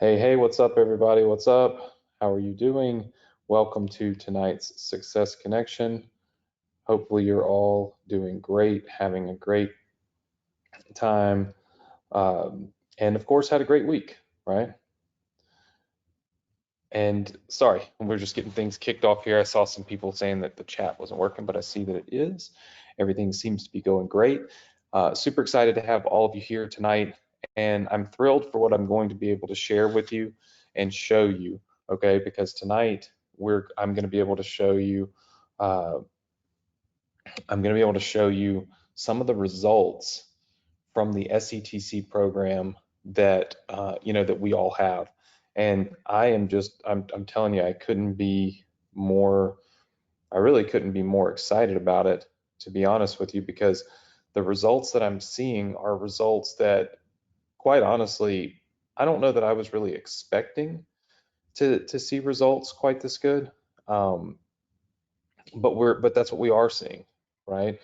Hey, what's up, everybody? What's up? How are you doing? Welcome to tonight's Success Connection. Hopefully, you're all doing great, having a great time, and of course, had a great week, right? And sorry, we're just getting things kicked off here. I saw some people saying that the chat wasn't working, but I see that it is. Everything seems to be going great. Super excited to have all of you here tonight, and I'm thrilled for what I'm going to be able to share with you and show you. Okay, because tonight I'm going to be able to show you. Uh, I'm going to be able to show you some of the results from the SETC program that that we all have. And I'm telling you, I really couldn't be more excited about it, to be honest with you, because the results that I'm seeing are results that, quite honestly, I don't know that I was really expecting to see results quite this good. Um, but that's what we are seeing, right?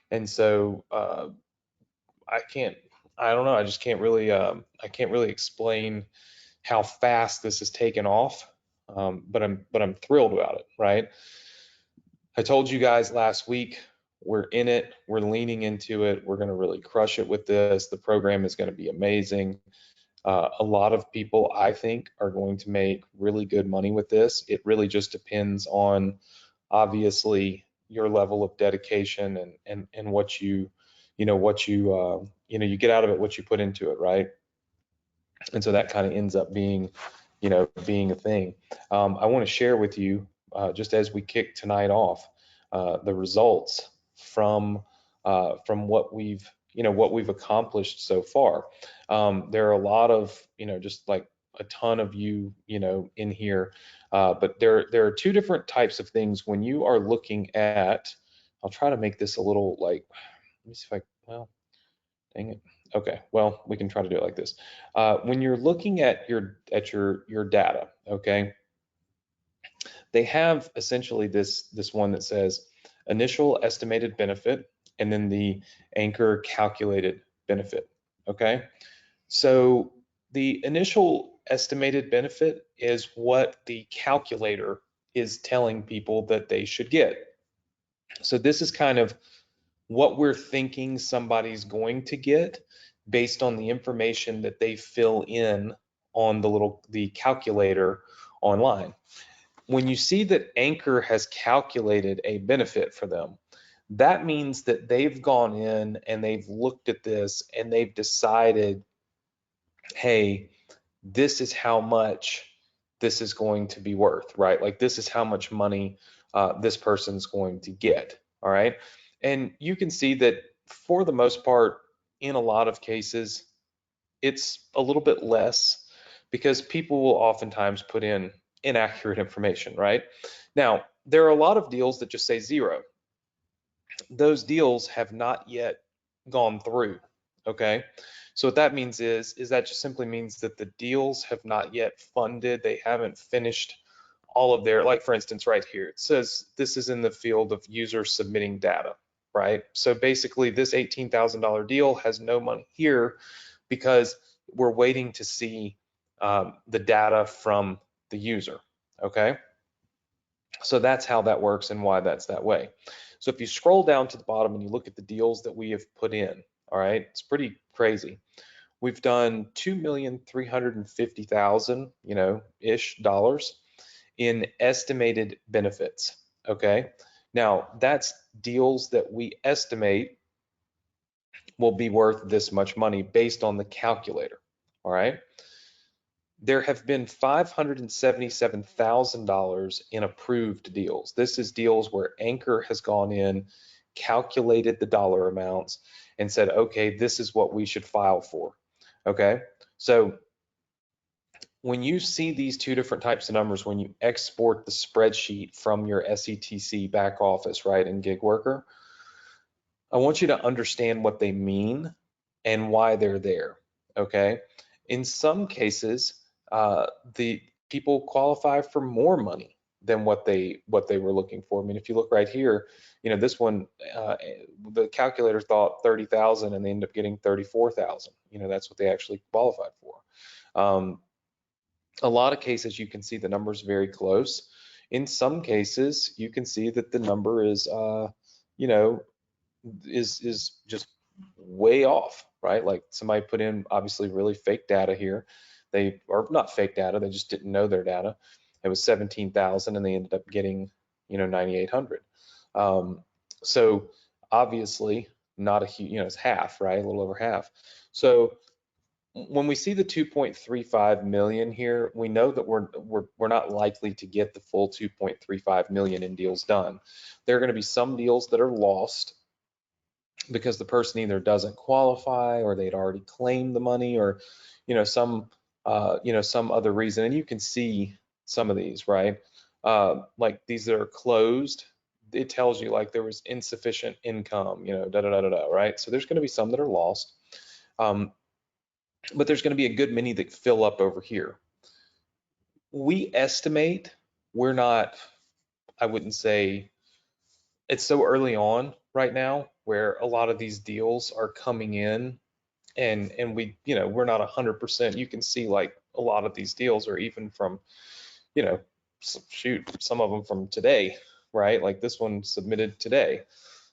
And so I can't, I don't know, I just can't really, I can't really explain how fast this has taken off. But I'm thrilled about it, right? I told you guys last week, we're in it, we're leaning into it, we're going to really crush it with this. The program is going to be amazing. A lot of people, I think, are going to make really good money with this. It really just depends on, obviously, your level of dedication and what you get out of it, what you put into it, right? And so that kind of ends up being a thing. I want to share with you, just as we kick tonight off, the results from what we've accomplished so far. There are a lot of, just like a ton of in here, but there are two different types of things when you are looking at. I'll try to make this a little like, let me see if I, well, dang it. Okay, well, we can try to do it like this. When you're looking at your data, okay, they have essentially this one that says initial estimated benefit and then the anchor calculated benefit. Okay, so the initial estimated benefit is what the calculator is telling people that they should get. So this is kind of what we're thinking somebody's going to get based on the information that they fill in on the calculator online. When you see that Anchor has calculated a benefit for them, that means that they've gone in and they've looked at this and they've decided, hey, this is how much this is going to be worth, right? Like this is how much money this person's going to get, all right? And you can see that for the most part, in a lot of cases, it's a little bit less because people will oftentimes put in inaccurate information, right? Now, there are a lot of deals that just say zero. Those deals have not yet gone through, okay? So what that means is that just simply means that the deals have not yet funded. They haven't finished all of their, like for instance, right here, it says this is in the field of user submitting data, right? So basically this $18,000 deal has no money here because we're waiting to see the data from the user, okay? So that's how that works and why that's that way. So if you scroll down to the bottom and you look at the deals that we have put in, all right, it's pretty crazy. We've done 2,350,000, ish dollars in estimated benefits. Okay. Now that's deals that we estimate will be worth this much money based on the calculator. All right. There have been $577,000 in approved deals. This is deals where Anchor has gone in, calculated the dollar amounts, and said, okay, this is what we should file for. Okay, so when you see these two different types of numbers, when you export the spreadsheet from your SETC back office, right, in GigWorker, I want you to understand what they mean and why they're there. Okay, in some cases, the people qualify for more money than what they were looking for. I mean, if you look right here, this one, the calculator thought 30,000 and they end up getting 34,000. That's what they actually qualified for. A lot of cases you can see the numbers very close. In some cases, you can see that the number is, you know, is just way off, right? Like somebody put in obviously really fake data here. They or not fake data, they just didn't know their data. It was 17,000 and they ended up getting, 9,800. So obviously not a huge, it's half, right? A little over half. So when we see the 2.35 million here, we know that we're not likely to get the full 2.35 million in deals done. There are going to be some deals that are lost because the person either doesn't qualify or they'd already claimed the money or some some other reason. And you can see some of these, right? Like these that are closed, it tells you like there was insufficient income, da da da da da, right? So there's going to be some that are lost, but there's going to be a good many that fill up over here. We estimate we're not, I wouldn't say, it's so early on right now where a lot of these deals are coming in and we, we're not 100%. You can see like a lot of these deals are even from, shoot, some of them from today, right? Like this one submitted today.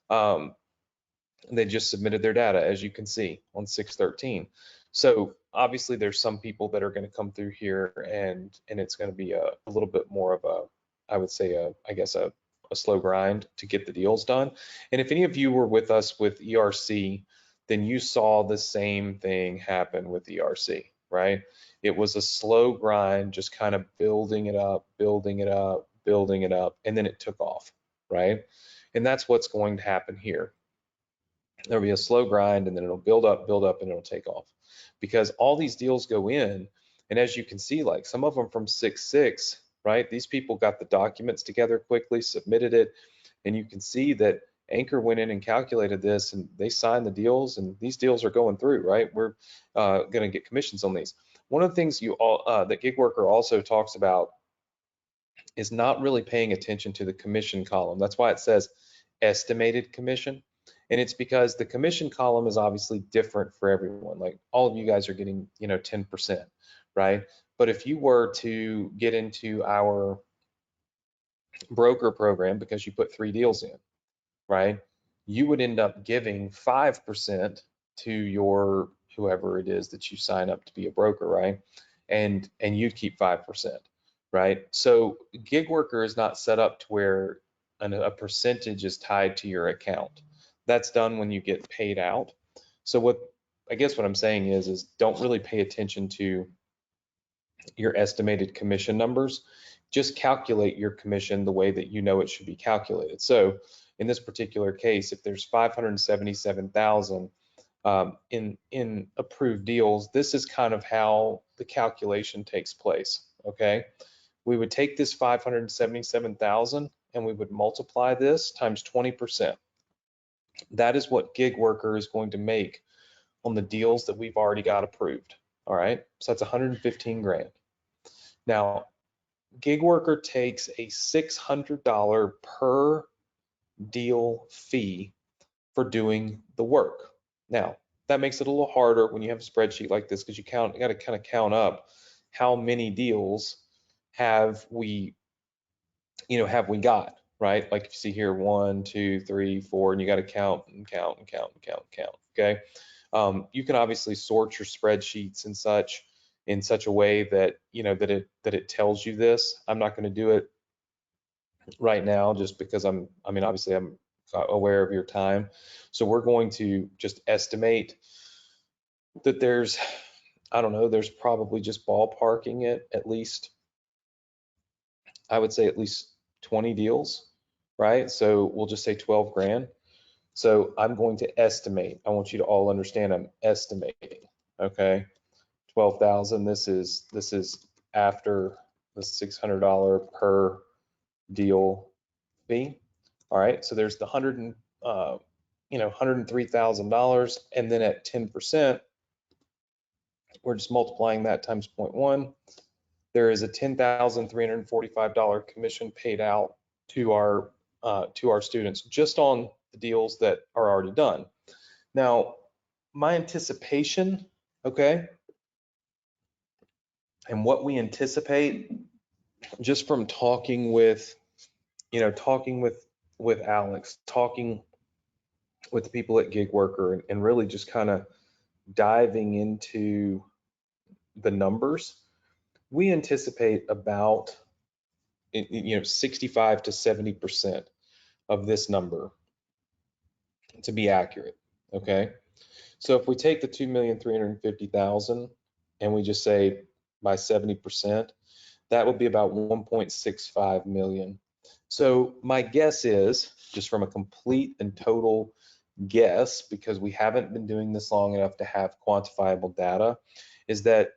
They just submitted their data, as you can see, on 6/13. So obviously there's some people that are going to come through here and it's going to be a little bit more of a, I would say, a slow grind to get the deals done. And if any of you were with us with ERC, then you saw the same thing happen with ERC, right? It was a slow grind, just kind of building it up, building it up, building it up, and then it took off, right? And that's what's going to happen here. There'll be a slow grind and then it'll build up, and it'll take off because all these deals go in. And as you can see, like some of them from 6/6, right? These people got the documents together quickly, submitted it, and you can see that Anchor went in and calculated this and they signed the deals and these deals are going through, right? We're going to get commissions on these. One of the things that GigWorker also talks about is not really paying attention to the commission column. That's why it says estimated commission. And it's because the commission column is obviously different for everyone. Like all of you guys are getting, 10%, right? But if you were to get into our broker program because you put 3 deals in, right? You would end up giving 5% to your whoever it is that you sign up to be a broker, right? And you'd keep 5%, right? So GigWorker is not set up to where a percentage is tied to your account. That's done when you get paid out. So what I'm saying is don't really pay attention to your estimated commission numbers. Just calculate your commission the way that you know it should be calculated. So in this particular case, if there's 577,000 in approved deals, this is kind of how the calculation takes place. Okay, we would take this 577,000 and we would multiply this times 20%. That is what GigWorker is going to make on the deals that we've already got approved. All right, so that's 115 grand. Now, GigWorker takes a $600 per deal fee for doing the work. Now, that makes it a little harder when you have a spreadsheet like this because you got to kind of count up how many deals have we got, right? Like if you see here, 1, 2, 3, 4, and you got to count and count and count and count and count. Okay. You can obviously sort your spreadsheets and such in such a way that that it tells you this. I'm not going to do it right now just because obviously I'm aware of your time. So we're going to just estimate that there's, I don't know, there's probably just ballparking it at least, I would say at least 20 deals, right? So we'll just say 12 grand. So I'm going to estimate. I want you to all understand I'm estimating, okay? 12,000. This is after the $600 per deal fee. All right, so there's the $103,000, and then at 10%, we're just multiplying that times 0.1. There is a $10,345 commission paid out to our students just on the deals that are already done. Now, my anticipation, okay, And what we anticipate, just from talking with, talking with Alex, talking with the people at GigWorker, and really just kind of diving into the numbers, we anticipate about 65 to 70% of this number to be accurate. Okay, so if we take the 2,350,000 and we just say by 70%, that would be about 1.65 million. So my guess is, just from a complete and total guess, because we haven't been doing this long enough to have quantifiable data, is that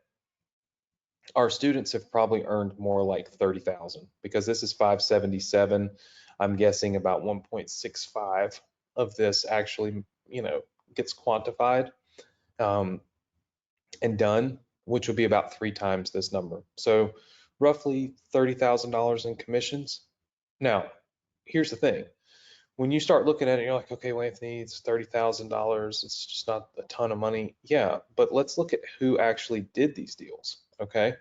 our students have probably earned more like 30,000, because this is 577. I'm guessing about 1.65 of this actually, gets quantified and done, which would be about 3 times this number. So roughly $30,000 in commissions. Now, here's the thing. When you start looking at it, you're like, okay, well, Anthony, it's $30,000. It's just not a ton of money. Yeah, but let's look at who actually did these deals, okay?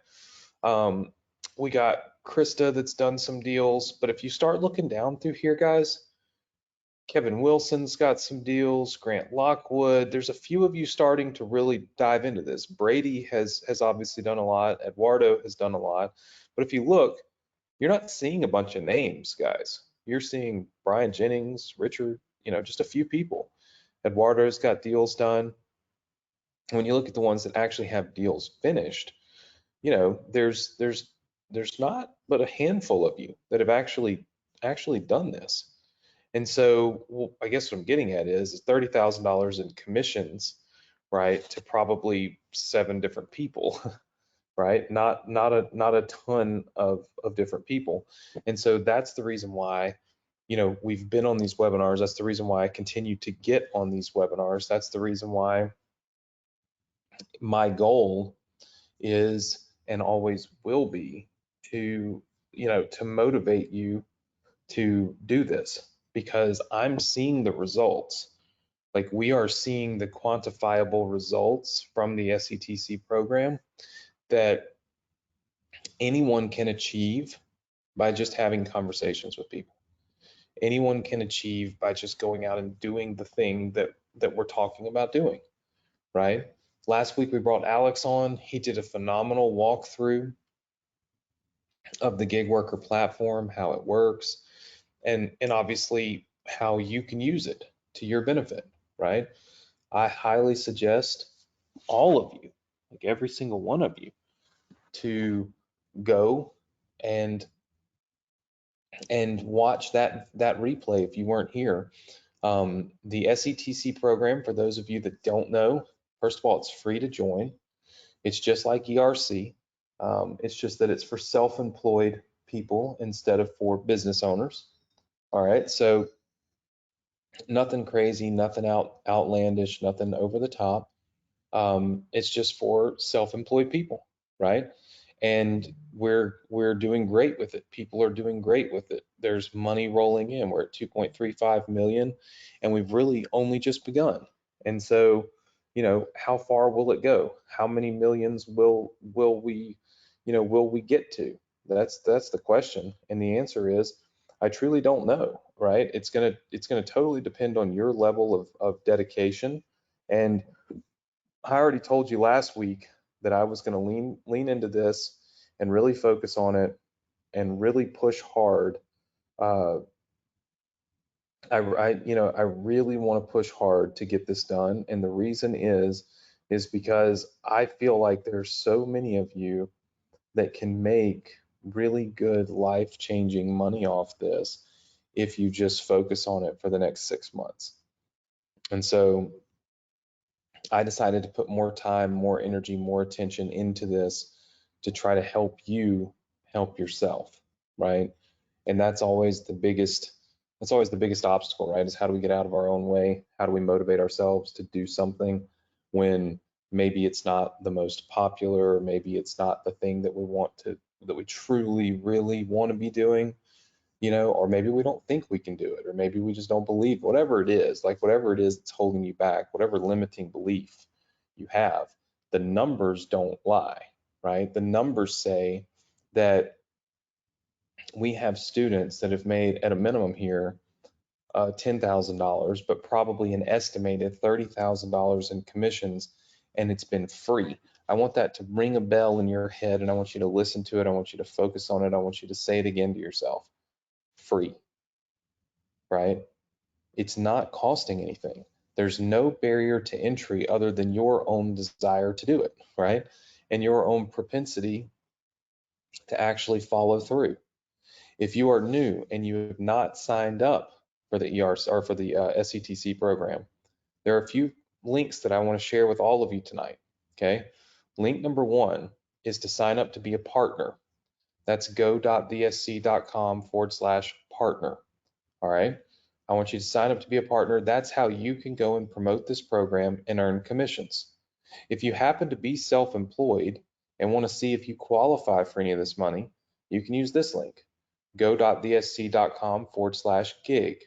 We got Krista that's done some deals, but if you start looking down through here, guys, Kevin Wilson's got some deals, Grant Lockwood, there's a few of you starting to really dive into this. Brady has obviously done a lot, Eduardo has done a lot, but if you look, you're not seeing a bunch of names, guys. You're seeing Brian Jennings, Richard, just a few people. Eduardo's got deals done. When you look at the ones that actually have deals finished, there's not but a handful of you that have actually done this. And so, well, I guess what I'm getting at is $30,000 in commissions, right, to probably 7 different people, right? Not a ton of different people. And so that's the reason why, we've been on these webinars. That's the reason why I continue to get on these webinars. That's the reason why my goal is, and always will be, to to motivate you to do this, because I'm seeing the results. Like, we are seeing the quantifiable results from the SETC program that anyone can achieve by just having conversations with people. Anyone can achieve by just going out and doing the thing that we're talking about doing, right? Last week we brought Alex on. He did a phenomenal walkthrough of the GigWorker platform, how it works, and obviously how you can use it to your benefit, right? I highly suggest all of you, like every single one of you, to go and watch that replay if you weren't here. The SETC program, for those of you that don't know, first of all, it's free to join. It's just like ERC. It's just that it's for self-employed people instead of for business owners. All right, so nothing crazy, nothing outlandish, nothing over the top. It's just for self-employed people, right? And we're doing great with it. People are doing great with it. There's money rolling in. We're at 2.35 million, and we've really only just begun. And so, how far will it go? How many millions will we get to? That's the question. And the answer is, I truly don't know, right? It's gonna totally depend on your level of dedication. And I already told you last week that I was going to lean into this and really focus on it and really push hard. Uh, I really want to push hard to get this done, and the reason is because I feel like there's so many of you that can make really good life-changing money off this if you just focus on it for the next 6 months. And so I decided to put more time, more energy, more attention into this to try to help you help yourself, right? And that's always the biggest obstacle, right? Is how do we get out of our own way? How do we motivate ourselves to do something when maybe it's not the most popular, maybe it's not the thing that we truly really want to be doing, or maybe we don't think we can do it, or maybe we just don't believe, whatever it is, that's holding you back, whatever limiting belief you have, the numbers don't lie, right? The numbers say that we have students that have made at a minimum here $10,000, but probably an estimated $30,000 in commissions, and it's been free. I want that to ring a bell in your head, and I want you to listen to it. I want you to focus on it. I want you to say it again to yourself. Free, right? It's not costing anything. There's no barrier to entry other than your own desire to do it, right? And your own propensity to actually follow through. If you are new and you have not signed up for the ERC or for the SETC program, there are a few links that I want to share with all of you tonight. Okay. Link number one is to sign up to be a partner. That's go.thsc.com/partner. All right. I want you to sign up to be a partner. That's how you can go and promote this program and earn commissions. If you happen to be self-employed and want to see if you qualify for any of this money, you can use this link, go.thsc.com/gig.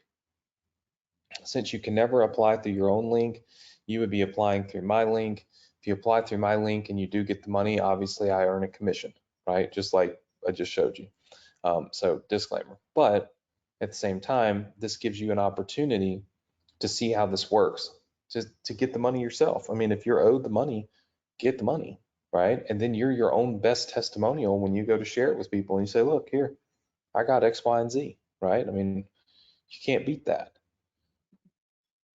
Since you can never apply through your own link, you would be applying through my link. If you apply through my link and you do get the money, obviously I earn a commission, right? Just like I just showed you. So disclaimer. But at the same time, this gives you an opportunity to see how this works, to get the money yourself. I mean, if you're owed the money, get the money, right? And then you're your own best testimonial when you go to share it with people and you say, look, here, I got X, Y, and Z, right? I mean, you can't beat that.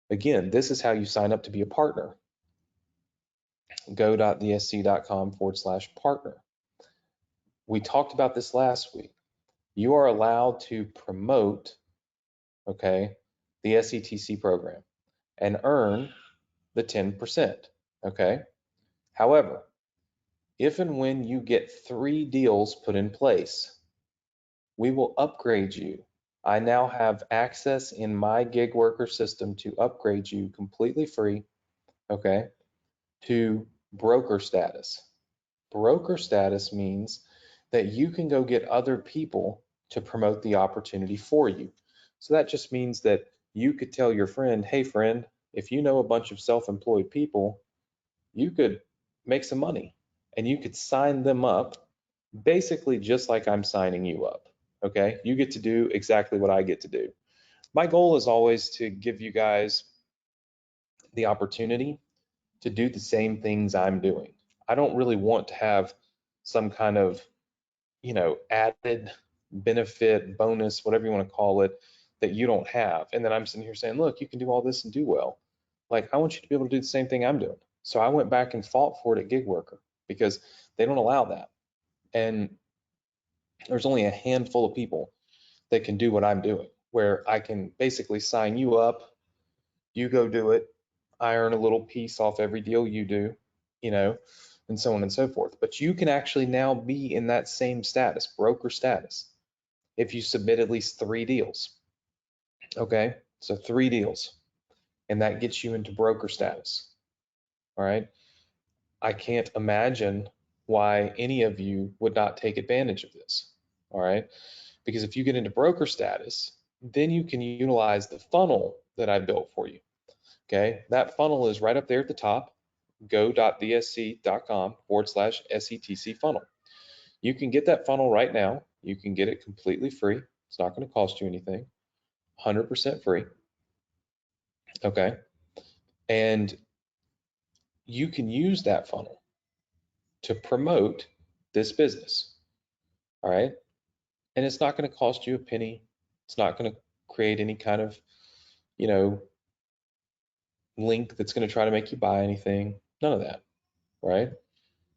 Again, this is how you sign up to be a partner. go.thsc.com/partner. We talked about this last week. You are allowed to promote, okay, the SETC program and earn the 10%, okay? However, if and when you get 3 deals put in place, we will upgrade you. I now have access in my GigWorker system to upgrade you completely free, okay, to broker status. Broker status means that you can go get other people to promote the opportunity for you. So that just means that you could tell your friend, hey friend, if you know a bunch of self-employed people, you could make some money and you could sign them up basically just like I'm signing you up. Okay, you get to do exactly what I get to do. My goal is always to give you guys the opportunity to do the same things I'm doing. I don't really want to have some kind of, added benefit, bonus, whatever you want to call it, that you don't have. And then I'm sitting here saying, look, you can do all this and do well. Like, I want you to be able to do the same thing I'm doing. So I went back and fought for it at GigWorker because they don't allow that. And there's only a handful of people that can do what I'm doing, where I can basically sign you up, you go do it, I earn a little piece off every deal you do, and so on and so forth. But you can actually now be in that same status, broker status, if you submit at least 3 deals. Okay, so 3 deals, and that gets you into broker status. All right, I can't imagine why any of you would not take advantage of this. All right, because if you get into broker status, then you can utilize the funnel that I built for you. Okay, that funnel is right up there at the top, go.thsc.com/SETC funnel. You can get that funnel right now. You can get it completely free. It's not going to cost you anything, 100% free. Okay, and you can use that funnel to promote this business. All right, and it's not going to cost you a penny. It's not going to create any kind of, link that's going to try to make you buy anything. None of that, right?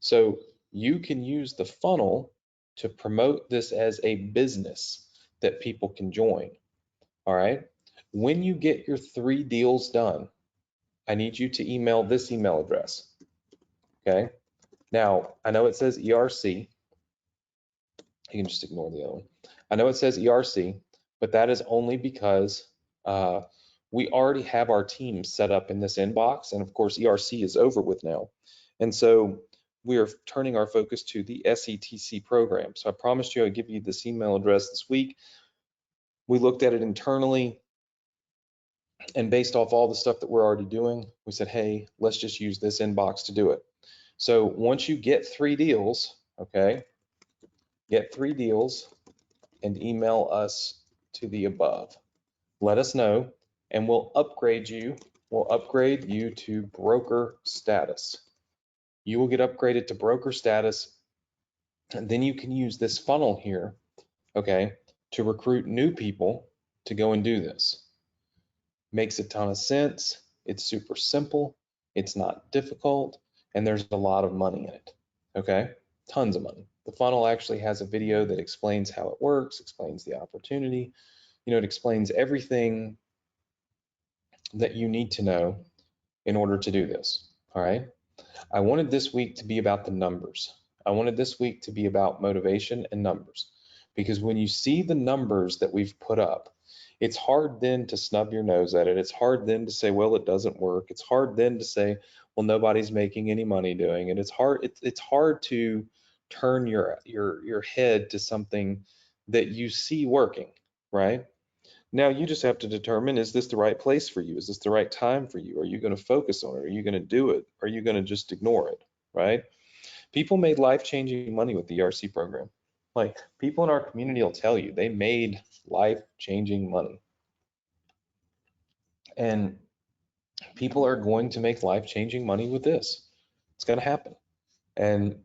So you can use the funnel to promote this as a business that people can join. All right. When you get your 3 deals done, I need you to email this email address. Okay. Now, I know it says ERC. You can just ignore the other one. I know it says ERC, but that is only because we already have our team set up in this inbox. And of course, ERC is over with now. And so we are turning our focus to the SETC program. So I promised you I'd give you this email address this week. We looked at it internally, and based off all the stuff that we're already doing, we said, hey, let's just use this inbox to do it. So once you get 3 deals, okay, get 3 deals and email us to the above. Let us know and we'll upgrade you. We'll upgrade you to broker status. You will get upgraded to broker status, and then you can use this funnel here, okay, to recruit new people to go and do this. Makes a ton of sense. It's super simple. It's not difficult, and there's a lot of money in it, okay? Tons of money. The funnel actually has a video that explains how it works, explains the opportunity. You know, it explains everything that you need to know in order to do this, all right? I wanted this week to be about the numbers. I wanted this week to be about motivation and numbers, because when you see the numbers that we've put up, it's hard then to snub your nose at it. It's hard then to say, well, it doesn't work. It's hard then to say, well, nobody's making any money doing it. It's hard to turn your head to something that you see working, right? Now you just have to determine, is this the right place for you? Is this the right time for you? Are you going to focus on it? Are you going to do it? Are you going to just ignore it, right? People made life-changing money with the ERC program. Like, people in our community will tell you they made life-changing money. And people are going to make life-changing money with this. It's going to happen. And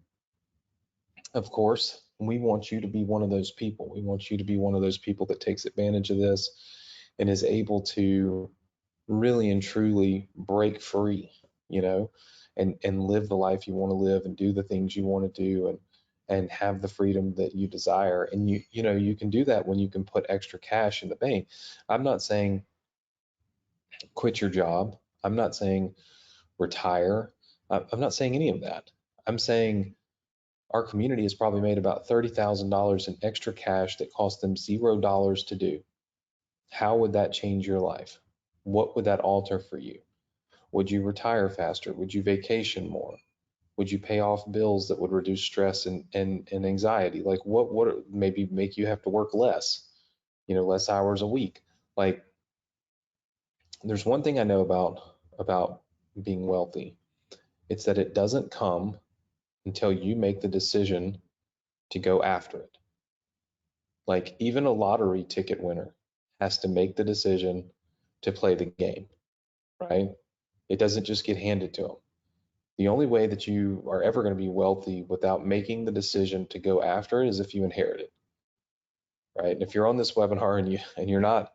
of course, we want you to be one of those people. We want you to be one of those people that takes advantage of this and is able to really and truly break free, you know, and live the life you want to live and do the things you want to do and have the freedom that you desire. And you know, you can do that when you can put extra cash in the bank. I'm not saying quit your job. I'm not saying retire. I'm not saying any of that. I'm saying our community has probably made about $30,000 in extra cash that cost them $0 to do. How would that change your life? What would that alter for you? Would you retire faster? Would you vacation more? Would you pay off bills that would reduce stress and anxiety? Like what maybe make you have to work less, you know, less hours a week? Like, there's one thing I know about being wealthy. It's that it doesn't come until you make the decision to go after it. Like, even a lottery ticket winner has to make the decision to play the game, right? It doesn't just get handed to them. The only way that you are ever going to be wealthy without making the decision to go after it is if you inherit it, right? And if you're on this webinar and you're not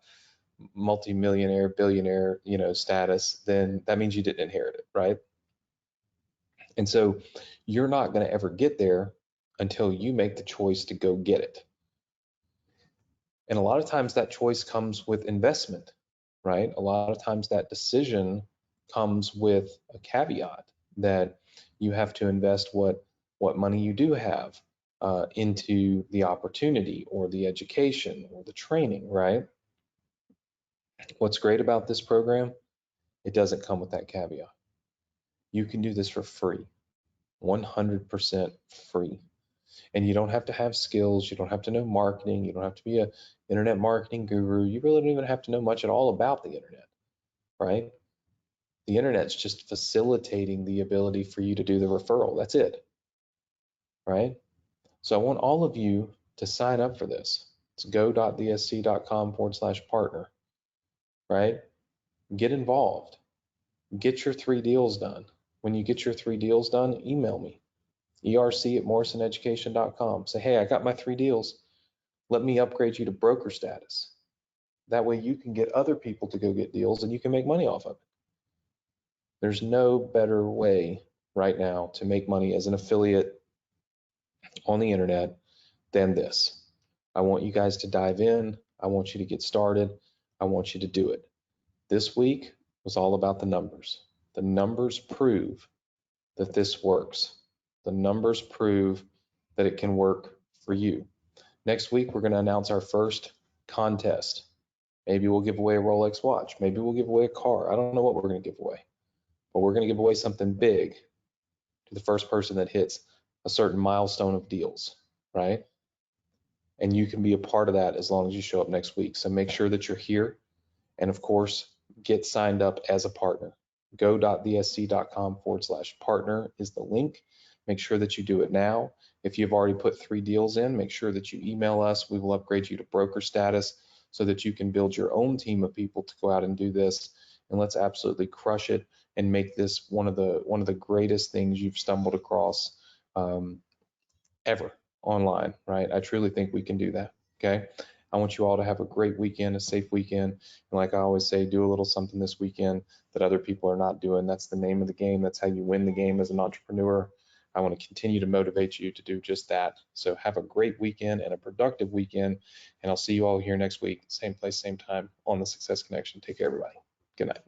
multimillionaire, billionaire, you know, status, then that means you didn't inherit it, right? And so you're not going to ever get there until you make the choice to go get it. And a lot of times that choice comes with investment, right? A lot of times that decision comes with a caveat that you have to invest what money you do have into the opportunity or the education or the training, right? What's great about this program, it doesn't come with that caveat. You can do this for free, 100% free. And you don't have to have skills. You don't have to know marketing. You don't have to be an internet marketing guru. You really don't even have to know much at all about the internet, right? The internet's just facilitating the ability for you to do the referral. That's it, right? So I want all of you to sign up for this. It's go.thesc.com/partner, right? Get involved. Get your 3 deals done. When you get your 3 deals done, email me, erc@morrisoneducation.com. Say, hey, I got my 3 deals. Let me upgrade you to broker status. That way you can get other people to go get deals and you can make money off of it. There's no better way right now to make money as an affiliate on the internet than this. I want you guys to dive in. I want you to get started. I want you to do it. This week was all about the numbers. The numbers prove that this works. The numbers prove that it can work for you. Next week, we're going to announce our first contest. Maybe we'll give away a Rolex watch. Maybe we'll give away a car. I don't know what we're going to give away, but we're going to give away something big to the first person that hits a certain milestone of deals, right? And you can be a part of that as long as you show up next week. So make sure that you're here. And of course, get signed up as a partner. go.thesc.com/partner is the link. Make sure that you do it now. If you've already put 3 deals in, make sure that you email us. We will upgrade you to broker status so that you can build your own team of people to go out and do this. And let's absolutely crush it and make this one of the greatest things you've stumbled across ever online, right? I truly think we can do that. Okay. I want you all to have a great weekend, a safe weekend. And like I always say, do a little something this weekend that other people are not doing. That's the name of the game. That's how you win the game as an entrepreneur. I want to continue to motivate you to do just that. So have a great weekend and a productive weekend. And I'll see you all here next week, same place, same time on the Success Connection. Take care, everybody. Good night.